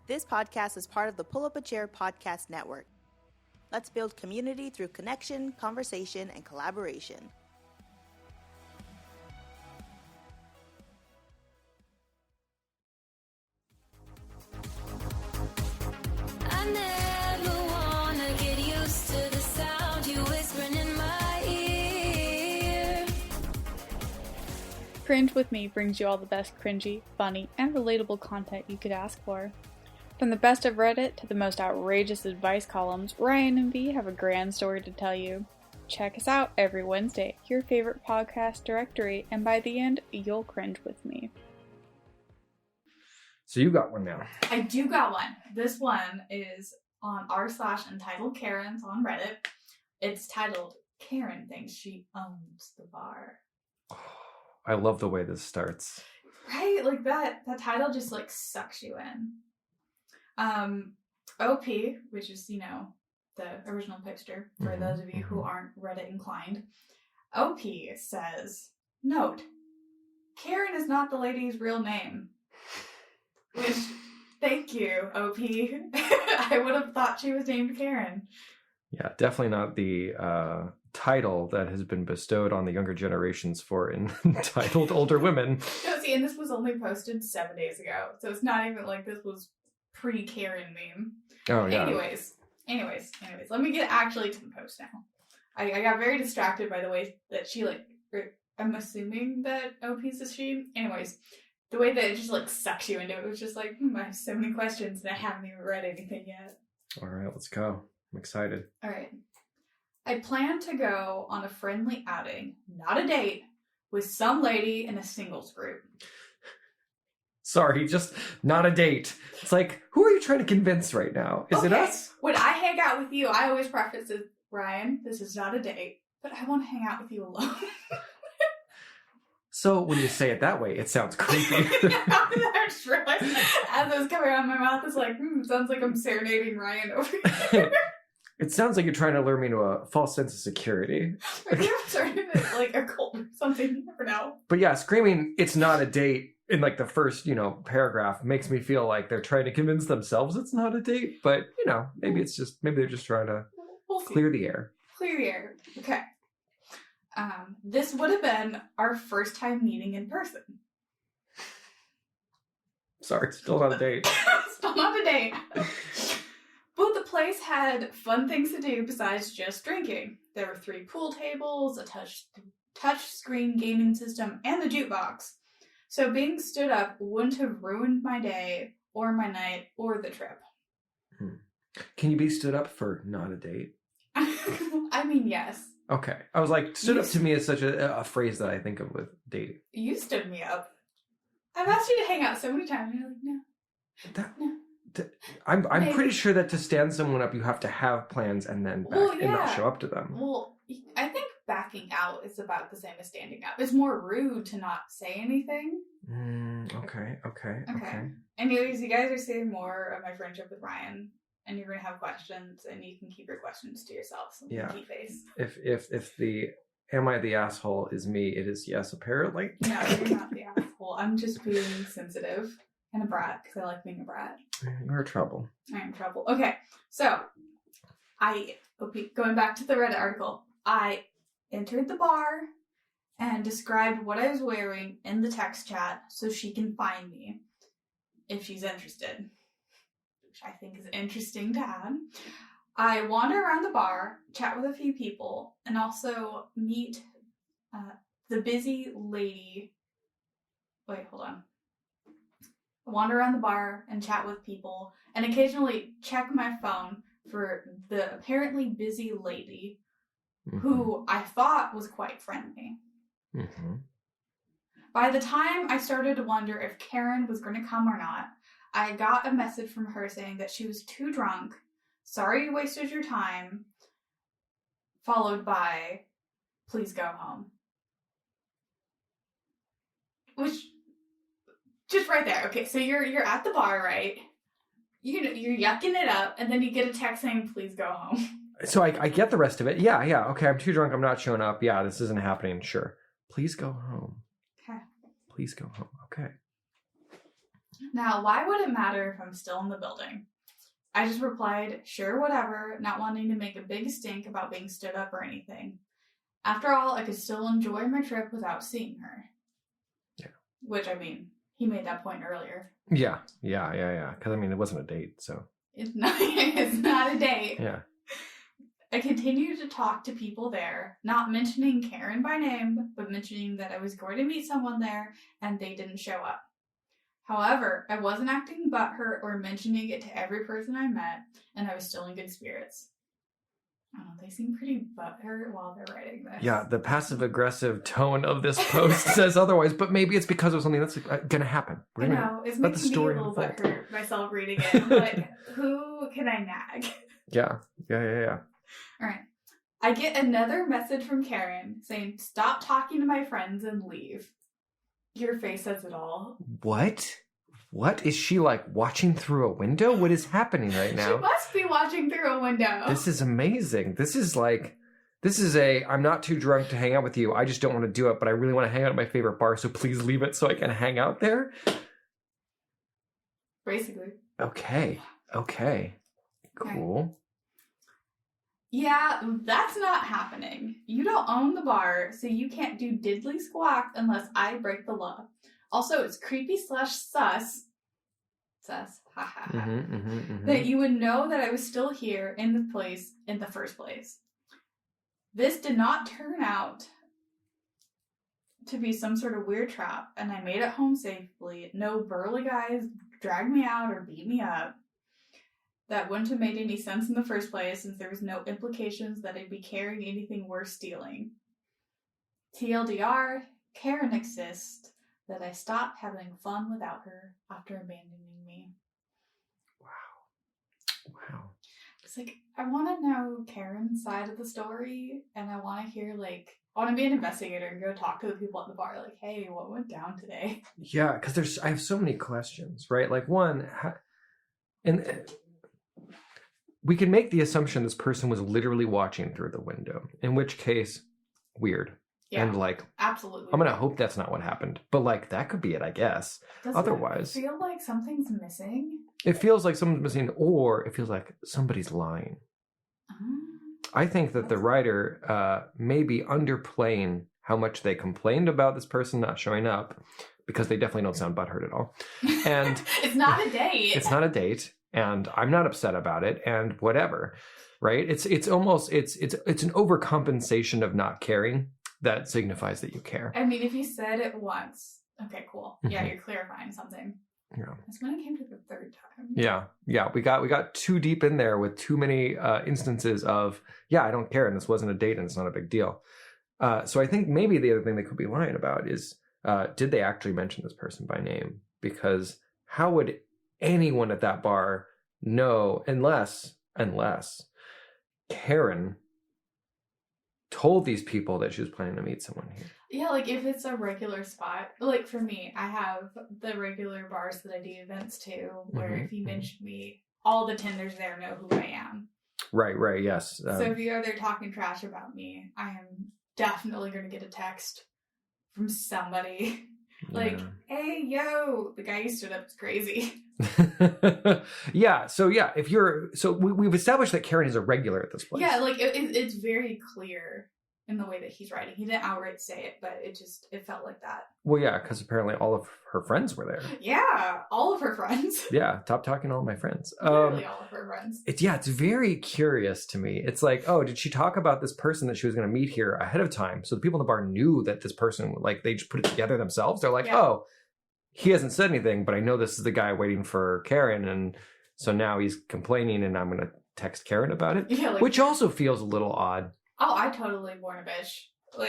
This podcast is part of the Pull Up a Chair podcast network. Let's build community through connection, conversation, and collaboration. I never wanna get used to the sound you whispering in my ear. Cringe With Me brings you all the best cringy, funny, and relatable content you could ask for. From the best of Reddit to the most outrageous advice columns, Ryan and V have a grand story to tell you. Check us out every Wednesday, your favorite podcast directory, and by the end, you'll cringe with me. So you got one now. I do got one. This one is on r/entitled Karens on Reddit. It's titled, Karen Thinks She Owns the Bar. Oh, I love the way this starts. Right? Like that title just like sucks you in. OP, which is, you know, the original picture for those of you who aren't Reddit inclined. OP says, note, Karen is not the lady's real name. Which, thank you, OP. I would have thought she was named Karen. Yeah, definitely not the title that has been bestowed on the younger generations for entitled older women. No, see, and this was only posted 7 days ago, so it's not even like this was pre-Karen meme. Oh, yeah. Anyways, let me get actually to the post now. I got very distracted by the way that she, like, I'm assuming that OP's a she. Anyways, the way that it just, like, sucks you into it was just like, I have so many questions and I haven't even read anything yet. All right, let's go. I'm excited. All right. I plan to go on a friendly outing, not a date, with some lady in a singles group. Sorry, just not a date. It's like, who are you trying to convince right now? Is it us? When I hang out with you, I always preface it, Ryan, this is not a date, but I want to hang out with you alone. So when you say it that way, it sounds creepy. I just realized as it was coming out of my mouth, it's like, it sounds like I'm serenading Ryan over here. It sounds like you're trying to lure me to a false sense of security. Are you starting to, like, a cult or something? You never know. But yeah, screaming, it's not a date in like the first, paragraph makes me feel like they're trying to convince themselves it's not a date. But, maybe they're just trying to clear the air. Clear the air. Okay. This would have been our first time meeting in person. Sorry, still not a date. Still not a date. But the place had fun things to do besides just drinking. There were 3 pool tables, a touch screen gaming system, and the jukebox. So being stood up wouldn't have ruined my day, or my night, or the trip. Can you be stood up for not a date? I mean, yes. Okay. I was like, stood up to me is such a phrase that I think of with dating. You stood me up. I've asked you to hang out so many times, and you're like, no. I'm pretty sure that to stand someone up, you have to have plans and then and not show up to them. Well, I think backing out is about the same as standing up. It's more rude to not say anything. Okay. Anyways, you guys are seeing more of my friendship with Ryan, and you're going to have questions, and you can keep your questions to yourself. So yeah. Face. If the am I the asshole is me, it is yes, apparently. No, you're not the asshole. I'm just being sensitive and a brat, because I like being a brat. You're trouble. I am trouble. Okay, so going back to the Reddit article, I entered the bar and described what I was wearing in the text chat so she can find me if she's interested, which I think is interesting to add. I wander around the bar, chat with a few people, and also meet the busy lady. Wait, hold on. I wander around the bar and chat with people, and occasionally check my phone for the apparently busy lady who I thought was quite friendly. By the time I started to wonder if Karen was going to come or not, I got a message from her saying that she was too drunk, sorry you wasted your time, followed by, please go home. Which, just right there. Okay, so you're at the bar, right? You're yucking it up, and then you get a text saying, please go home. So I get the rest of it. Yeah. Okay, I'm too drunk. I'm not showing up. Yeah, this isn't happening. Sure. Please go home. Okay. Please go home. Okay. Now, why would it matter if I'm still in the building? I just replied, sure, whatever, not wanting to make a big stink about being stood up or anything. After all, I could still enjoy my trip without seeing her. Yeah. Which, I mean, he made that point earlier. Yeah. Because, I mean, it wasn't a date, so. It's not a date. Yeah. I continued to talk to people there, not mentioning Karen by name, but mentioning that I was going to meet someone there and they didn't show up. However, I wasn't acting butthurt or mentioning it to every person I met, and I was still in good spirits. I don't know, they seem pretty butthurt while they're writing this. Yeah, the passive-aggressive tone of this post says otherwise, but maybe it's because of something that's going to happen. I know, it's making me a little butthurt myself reading it. I'm like, who can I nag? Yeah. All right. I get another message from Karen saying, stop talking to my friends and leave. Your face says it all. What? What? Is she like watching through a window? What is happening right now? She must be watching through a window. This is amazing. This is I'm not too drunk to hang out with you. I just don't want to do it, but I really want to hang out at my favorite bar, so please leave it so I can hang out there. Basically. Okay. Cool. Yeah, that's not happening. You don't own the bar, so you can't do diddly squawk unless I break the law. Also, it's creepy / sus, haha, that you would know that I was still here in the place in the first place. This did not turn out to be some sort of weird trap, and I made it home safely. No burly guys dragged me out or beat me up. That wouldn't have made any sense in the first place, since there was no implications that I'd be carrying anything worth stealing. TLDR, Karen exists, that I stopped having fun without her after abandoning me. Wow. It's like, I want to know Karen's side of the story, and I want to hear, I want to be an investigator and go talk to the people at the bar, hey, what went down today? Yeah, because I have so many questions, right? One, we can make the assumption this person was literally watching through the window, in which case, weird. Yeah, and absolutely. I'm going to hope that's not what happened. But that could be it, I guess. Otherwise, it feel like something's missing? It feels like someone's missing, or it feels like somebody's lying. I think that the writer may be underplaying how much they complained about this person not showing up, because they definitely don't sound butthurt at all. And it's not a date. It's not a date. And I'm not upset about it, and whatever, right? It's almost an overcompensation of not caring that signifies that you care. I mean, if you said it once, okay, cool. Yeah, you're clarifying something. Yeah. That's when it came to the third time. Yeah. We got too deep in there with too many instances of I don't care, and this wasn't a date, and it's not a big deal. So I think maybe the other thing they could be lying about is did they actually mention this person by name? Because how would anyone at that bar know unless Karen told these people that she was planning to meet someone here? Yeah, if it's a regular spot. For me, I have the regular bars that I do events to, where if you mention me, all the tenders there know who I am. Right, yes. So if you are there talking trash about me, I am definitely going to get a text from somebody. Hey, yo, the guy who stood up is crazy. We've established that Karen is a regular at this place. Yeah, it's very clear in the way that he's writing. He didn't outright say it, but it felt like that. Well, yeah, because apparently all of her friends were there. Yeah, all of her friends. Yeah, stop talking to all my friends. Literally all of her friends. It's very curious to me. It's did she talk about this person that she was going to meet here ahead of time? So the people in the bar knew that this person, they just put it together themselves. They're oh, he hasn't said anything, but I know this is the guy waiting for Karen, and so now he's complaining, and I'm going to text Karen about it, which also feels a little odd. Oh, I totally warn a bitch.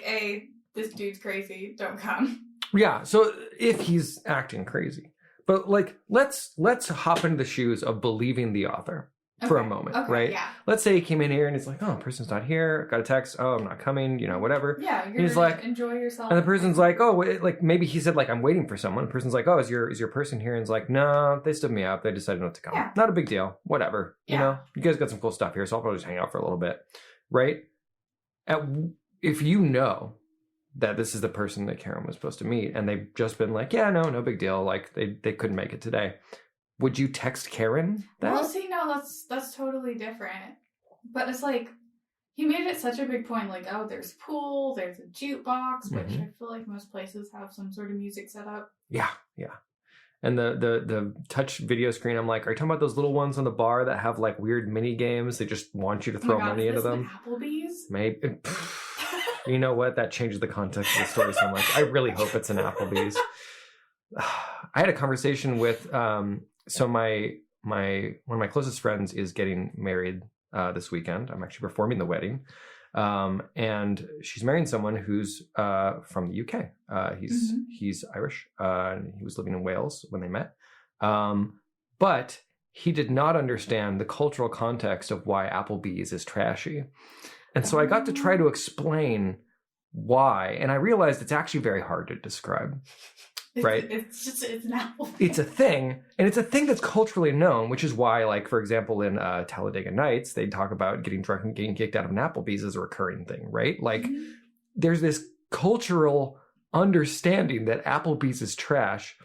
Hey, this dude's crazy. Don't come. Yeah, so if he's acting crazy. But let's hop into the shoes of believing the author for a moment, right? Yeah. Let's say he came in here and he's oh, person's not here. Got a text. Oh, I'm not coming. Whatever. Yeah, you're gonna enjoy yourself. And the person's oh, maybe he said I'm waiting for someone. The person's oh, is your person here? And he's no, they stood me up. They decided not to come. Yeah. Not a big deal. Whatever. Yeah. You guys got some cool stuff here, so I'll probably just hang out for a little bit, right? If you know that this is the person that Karen was supposed to meet, and they've just been like, yeah, no big deal. Like they couldn't make it today. Would you text Karen that? Well, see, no, that's totally different. But it's like, he made it such a big point, like, oh, there's pool, there's a jukebox, which I feel like most places have some sort of music set up. Yeah. And the touch video screen, I'm like, are you talking about those little ones on the bar that have like weird mini games? They just want you to throw money into them. Applebee's? Maybe. You know what? That changes the context of the story so much. I really hope it's an Applebee's. I had a conversation with so my one of my closest friends is getting married this weekend. I'm actually performing the wedding. And she's marrying someone who's from the UK. He's Irish. He was living in Wales when they met. But he did not understand the cultural context of why Applebee's is trashy. And so I got to try to explain why, and I realized it's actually very hard to describe. Right? It's an Applebee's. It's a thing, and it's a thing that's culturally known, which is why, like, for example, in Talladega Nights, they talk about getting drunk and getting kicked out of an Applebee's as a recurring thing, right? Like, there's this cultural understanding that Applebee's is trash,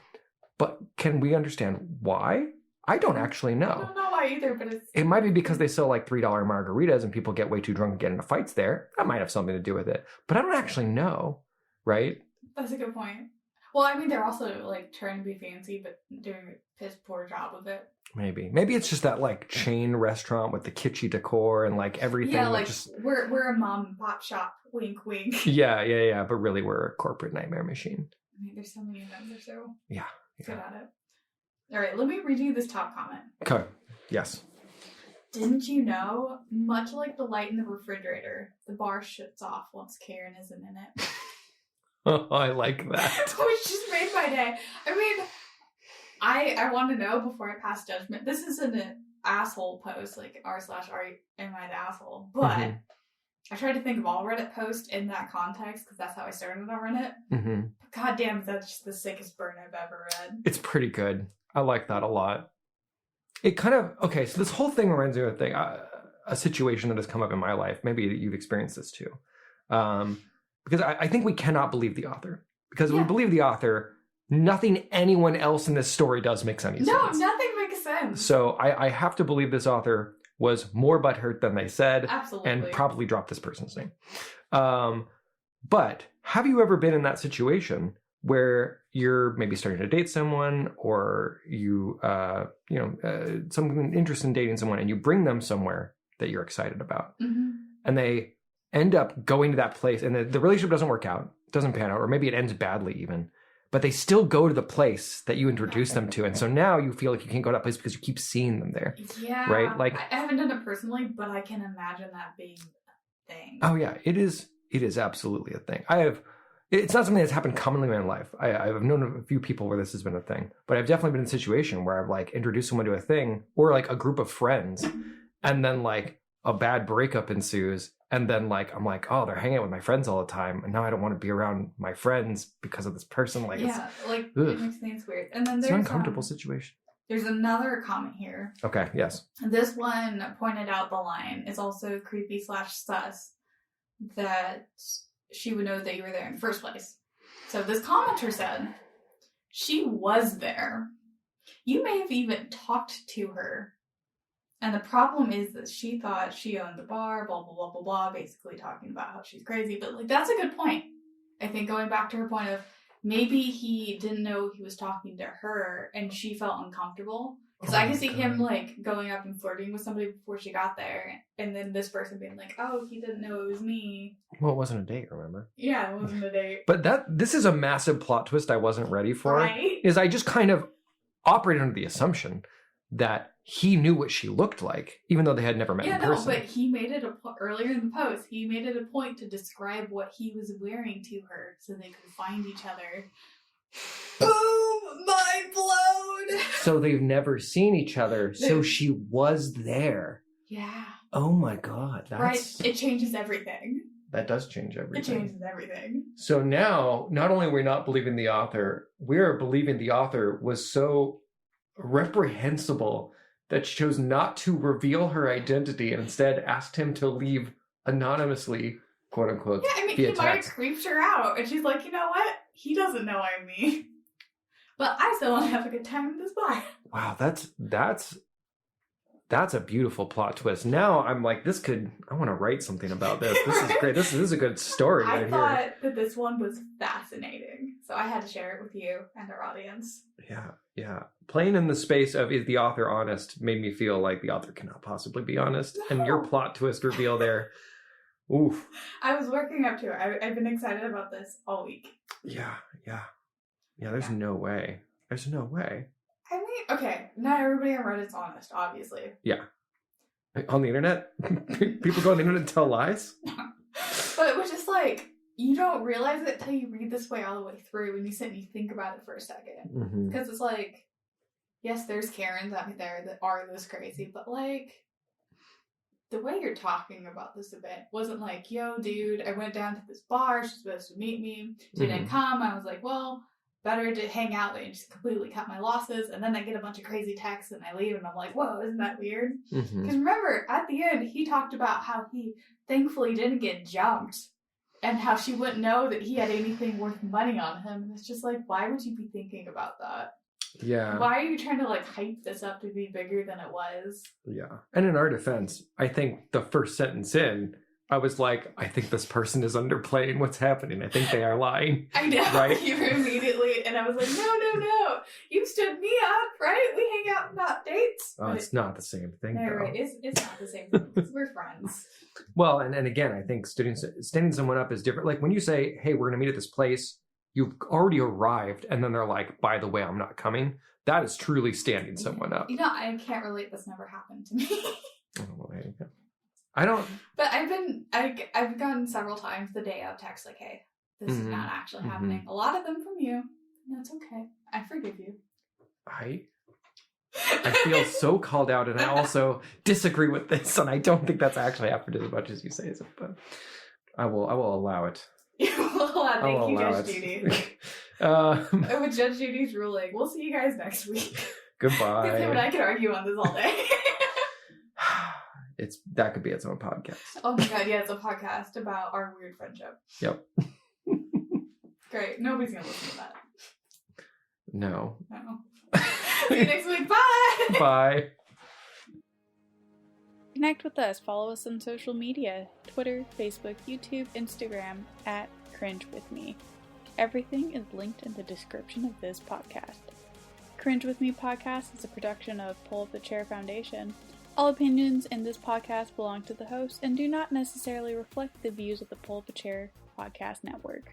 but can we understand why? I don't actually know. I don't know why either, but it might be because they sell like $3 margaritas and people get way too drunk and get into fights there. That might have something to do with it, but I don't actually know, right? That's a good point. Well, I mean, they're also like trying to be fancy, but doing a piss poor job of it. Maybe it's just that like chain restaurant with the kitschy decor and like everything. Yeah, like just... we're a mom and pop shop. Wink, wink. Yeah. But really, we're a corporate nightmare machine. I mean, there's so many of them. They're so good at it. All right, let me read you this top comment. Okay. Yes. Didn't you know? Much like the light in the refrigerator, the bar shuts off once Karen isn't in it. Oh, I like that. Which just made my day. I mean, I want to know before I pass judgment. This isn't an asshole post, like r/am I the asshole, but I tried to think of all Reddit posts in that context because that's how I started on Reddit. But God damn, that's just the sickest burn I've ever read. It's pretty good. I like that a lot. It kind of, okay, so this whole thing reminds me of a situation that has come up in my life. Maybe you've experienced this too. Because I think we cannot believe the author. Because if we believe the author, nothing anyone else in this story does makes any sense. No, nothing makes sense. So I have to believe this author was more butthurt than they said. Absolutely. And probably dropped this person's name. But have you ever been in that situation where you're maybe starting to date someone, or you, someone interested in dating someone, and you bring them somewhere that you're excited about, and they end up going to that place, and the relationship doesn't work out, doesn't pan out, or maybe it ends badly even, but they still go to the place that you introduced them to, and so now you feel like you can't go to that place because you keep seeing them there. Yeah. Right? Like, I haven't done it personally, but I can imagine that being a thing. Oh yeah, it is absolutely a thing. It's not something that's happened commonly in my life. I've known a few people where this has been a thing, but I've definitely been in a situation where I've like introduced someone to a thing, or like a group of friends, and then like a bad breakup ensues, and then like I'm like, oh, they're hanging out with my friends all the time, and now I don't want to be around my friends because of this person. Like, yeah, it makes things weird. And then there's an uncomfortable situation. There's another comment here. Okay, yes. This one pointed out the line is also creepy / sus that she would know that you were there in the first place. So this commenter said, she was there. You may have even talked to her. And the problem is that she thought she owned the bar, blah, blah, blah, blah, blah, basically talking about how she's crazy. But like, that's a good point. I think going back to her point of maybe he didn't know he was talking to her and she felt uncomfortable. Because I can see him like going up and flirting with somebody before she got there, and then this person being like, "Oh, he didn't know it was me." Well, it wasn't a date, remember? Yeah, it wasn't a date. But this is a massive plot twist I wasn't ready for. Right? Is I just kind of operated under the assumption that he knew what she looked like, even though they had never met in person. Yeah, no, but he made it earlier in the post. He made it a point to describe what he was wearing to her, so they could find each other. Boom! Mind blown! So they've never seen each other, so she was there. Yeah. Oh my god. Right? It changes everything. That does change everything. It changes everything. So now, not only are we not believing the author, we're believing the author was so reprehensible that she chose not to reveal her identity and instead asked him to leave anonymously quote unquote. Yeah, I mean, via he might have text. creeped her out, and she's like, you know what? He doesn't know I'm me. But I still want to have a good time in this bar. Wow, that's a beautiful plot twist. Now I'm like, I want to write something about this. This is great. This is a good story I right thought here. that this one was fascinating, so I had to share it with you and our audience. Yeah. Playing in the space of is the author honest made me feel like the author cannot possibly be honest. No. And your plot twist reveal there, oof. I was working up to it. I've been excited about this all week. Yeah. There's no way. There's no way. I mean, okay, not everybody on Reddit's honest, obviously. Yeah. On the internet, people go on the internet and tell lies. But it was just like, you don't realize it till you read this way all the way through and you sit and you think about it for a second. Because it's like, yes, there's Karens out there that are this crazy, but like, the way you're talking about this event wasn't like, yo, dude, I went down to this bar, she's supposed to meet me, she didn't come. I was like, well, better to hang out than just completely cut my losses. And then I get a bunch of crazy texts and I leave and I'm like, whoa, isn't that weird? Because remember, at the end, he talked about how he thankfully didn't get jumped and how she wouldn't know that he had anything worth money on him. And it's just like, why would you be thinking about that? Yeah. Why are you trying to like hype this up to be bigger than it was? Yeah. And in our defense, I think the first sentence in, I was like, I think this person is underplaying what's happening. I think they are lying. I know. Right? You were immediately, and I was like, no. You stood me up, right? We hang out and not dates. Oh, it's not the same thing, No, though. right. It's not the same thing. 'Cause we're friends. Well, and again, I think standing someone up is different. Like when you say, hey, we're going to meet at this place, you've already arrived, and then they're like, by the way, I'm not coming. That is truly standing someone up. You know, I can't relate. This never happened to me. Oh, there you go. I don't. But I've gotten several times the day of text like, hey, this is not actually happening. A lot of them from you. And that's okay. I forgive you. I feel so called out, and I also disagree with this, and I don't think that's actually happened as much as you say. But I will allow it. Thank you, Judge Judy. With Judge Judy's ruling, we'll see you guys next week. Goodbye. Because him and I could argue on this all day. That could be its own podcast. Oh my god, yeah, it's a podcast about our weird friendship. Yep. Great. Nobody's gonna listen to that. No. See you next week. Bye! Bye. Connect with us. Follow us on social media. Twitter, Facebook, YouTube, Instagram at Cringe With Me. Everything is linked in the description of this podcast. Cringe With Me podcast is a production of Pull Up the Chair Foundation. All opinions in this podcast belong to the host and do not necessarily reflect the views of the Pull Up a Chair podcast network.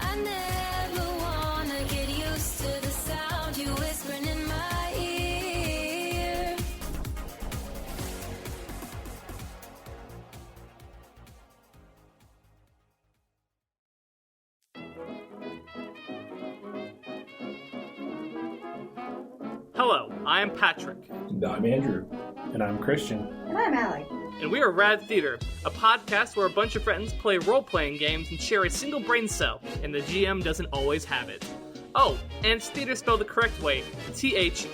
I never wanna get used to the sound you whispering in my ear. Hello, I am Patrick, And I'm Andrew. And I'm Christian. And I'm Allie. and we are Rad Theater, a podcast where a bunch of friends play role-playing games and share a single brain cell, and the GM doesn't always have it. Oh, and it's theater spelled the correct way, Theatre.